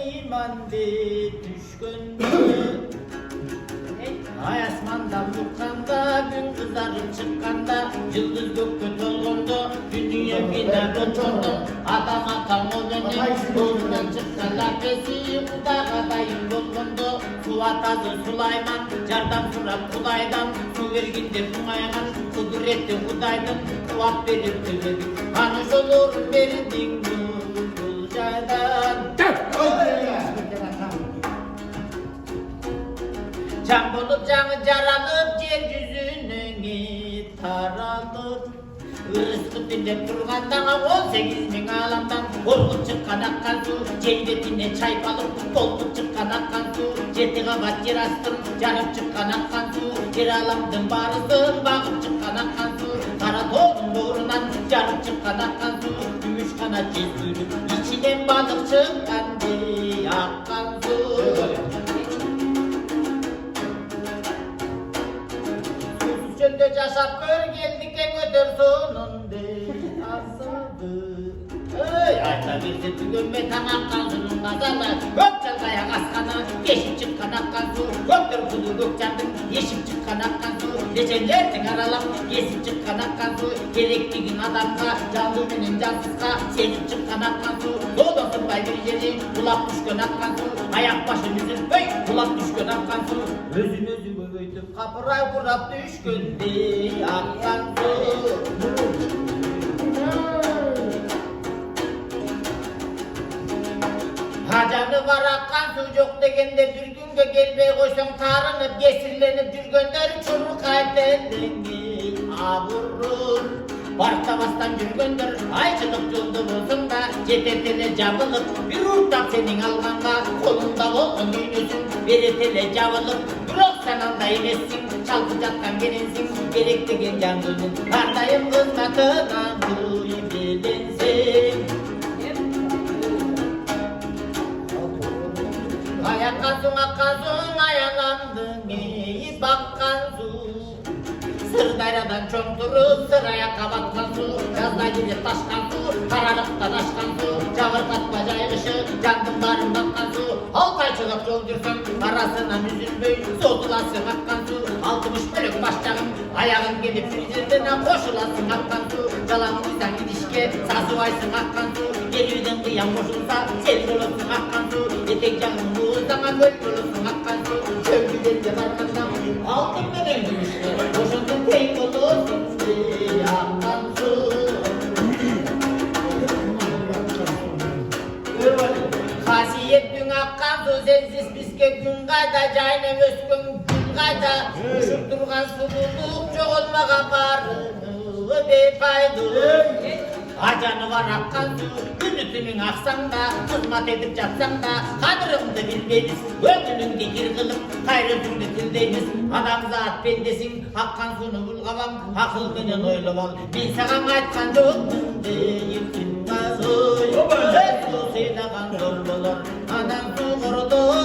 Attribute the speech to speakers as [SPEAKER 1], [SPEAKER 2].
[SPEAKER 1] imandı düşkünde. Ay asmandan tutkanda, gün kızarıp çıkkanda, yıldız gökte tolgundu, dünya bina götürdü. Adam atam o dönem, doğrudan çıkan lafesi, kudağa dayım dolgundu. Su atazı Sulayman, cardan surat Kuday'dan, su verginde bunayman, kudretli Kuday'dan, kuvvet verip tüledik. Kanış olur verdin bu caydan. Can bulup canı caralıp yeryüzüne taralır. Rızkı dinlep durgandan 18 bin alamdan korkup çıkan akkan su ceybetine çaypalıp doldup çıkan akkan su jeti kabat yer astım canıp çıkan akkan su yer alamdın barısın bakıp çıkan akkan su kara toğun doğrundan canıp çıkan akkan su gümüş kanat cezgülüp içinden balık çıkan diye akkan su. Çölde yaşap gör geldik en öder sonunda asadı. Ey ayta birse tügönme tamak kalsının nazarla gökçen kayak askanı yeşip çıkan akkan su göktür kudu gökçendin yeşip çıkan akkan su reçellerden aralap yesip çıkan akkan su gerektiğin adamga canlı benim cansızga senip çıkan akkan su doğdasın bay bir yeri kulak düşkön akkan su ayak başın üzül hey kulak düşkön akkan su özün özü böyütüp kapıray kurap düşkündü akkan su. Hacanı var akkan su yok degende bir günge gelmeye koysan tarınıp gesirlenip жүрgөндөр çuruk aytendingi avurur. Bartabastan жүргөндөр ayçılık yolda bolsun da jetetele jabılıp bir urtap senin alganga kolunda bolgun düynüsün beretele jabılıp bирок sen anda emessin çalgı жаткан келенсиң керек деген жан gönül кандайым кызматына буй беленсең. Ayakkan su ayalandın iyi bakkan su Sırdaryadan çöktürüp sıraya kabatkan su Yazda gidip taşkan su Karalıktan aşkan su Çavırdatma cayılışı Candım barın bakkan su Altayçılık yol dürsün Arasından üzülmüy Soğutulasın akkan su 60 bölük başlarım Ayağın gelip yüzündene koşulasın akkan su Yalan uysan gidişke Sazıvaysın akkan su Gelüydün kıyam koşulsa Sel bulursun akkan su Etek canın buğzdana göl bulursun akkan su Çölgülerinde varmandan Altın beden gümüşte Boşundun tek olursun akkan su. Hasiyetin akkan su sensiz bizge gün kayda Caynem öskün gün kayda Uçup durgan sululuk çok olmağa barı befaydı. Acanı var akkan su Günütünün aksan da Kızmat edip jatsan da Kadırımdı bilmeniz Ömrünün dikir kılıp Hayretünü tildeyiniz Adam zat bendesin Akkan sunu bulgavam Akıl menen oylap al Ben sağa aytkan jokmун deyip Kim gazoy Söz su seylagan zor bolor Adam su kurudu